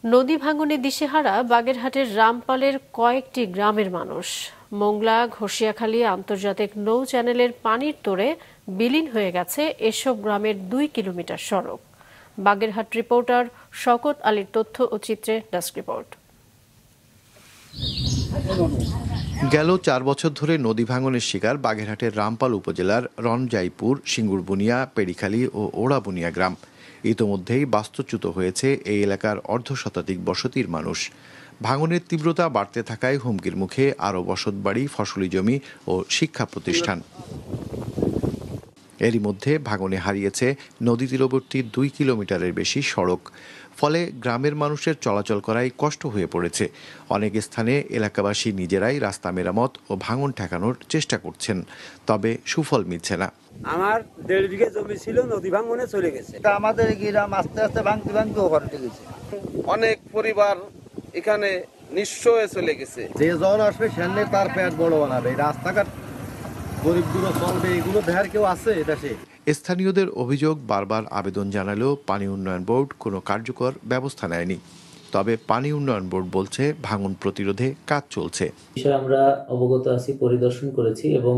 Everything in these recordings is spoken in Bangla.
নদী ভাঙনে দিশেহারা বাগেরহাটের রামপালের কয়েকটি গ্রামের মানুষ। মোংলা ঘষিয়াখালী আন্তর্জাতিক নৌ চ্যানেলের পানির তোড়ে বিলীন হয়ে গেছে এসব গ্রামের 2 কিলোমিটার সড়ক। বাগেরহাট রিপোর্টার শওকত আলীর তথ্য ও চিত্রে ডেস্ক রিপোর্ট। গেল 4 বছর ধরে নদী ভাঙনের শিকার বাগেরহাটের রামপাল উপজেলার রণজাইপুর, সিঙ্গুরবুনিয়া, পেড়িখালী ও ওড়াবুনিয়া গ্রাম। ইতোমধ্যেই বাস্তুচ্যুত হয়েছে এই এলাকার অর্ধশতাধিক বসতির মানুষ। ভাঙনের তীব্রতা বাড়তে থাকায় হুমকির মুখে আরও বসতবাড়ি, ফসলি জমি ও শিক্ষা প্রতিষ্ঠান। এরই মধ্যে ভাঙনে হারিয়েছে নদী তীরবর্তী 2 কিলোমিটারের বেশি সড়ক। ফলে গ্রামের মানুষের চলাচল করাই কষ্ট হয়ে পড়েছে। অনেক স্থানে এলাকাবাসী নিজেরাই রাস্তা মেরামত ও ভাঙন ঠেকানোর চেষ্টা করছেন, তবে সুফল মিলছে না। আমার 1.5 বিঘা জমি ছিল, নদী ভাঙনে চলে গেছে। আমাদের গ্রাম আস্তে আস্তে ভাঙতে ওখানে গেছে। অনেক পরিবার এখানে নিঃস্ব হয়ে চলে গেছে। যে জন আসবে সেখানে তার পেট বড় বানাবে, রাস্তাঘাট গরিব দূর চলবে, এগুলো দেখার কেউ আছে? এটা সে স্থানীয়দের অভিযোগ, বারবার আবেদন জানালেও পানি উন্নয়ন বোর্ড কোনো কার্যকর ব্যবস্থা নেয়নি। তবে পানি উন্নয়ন বোর্ড বলছে ভাঙন প্রতিরোধে কাজ চলছে। আমরা অবগত আছি, পরিদর্শন করেছি এবং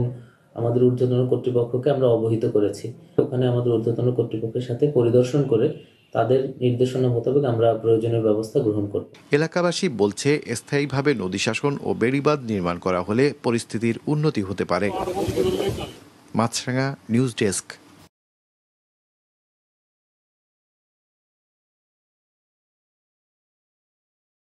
আমাদের ঊর্ধ্বতন কর্তৃপক্ষকে আমরা অবহিত করেছি। ওখানে আমাদের ঊর্ধ্বতন কর্তৃপক্ষের সাথে পরিদর্শন করে তাদের নির্দেশনা মোতাবেক আমরা প্রয়োজনীয় ব্যবস্থা গ্রহণ করব। এলাকাবাসী বলছে, স্থায়ীভাবে নদী শাসন ও বেড়িবাঁধ নির্মাণ করা হলে পরিস্থিতির উন্নতি হতে পারে। মাছরাঙা নিউজ ডেস্ক।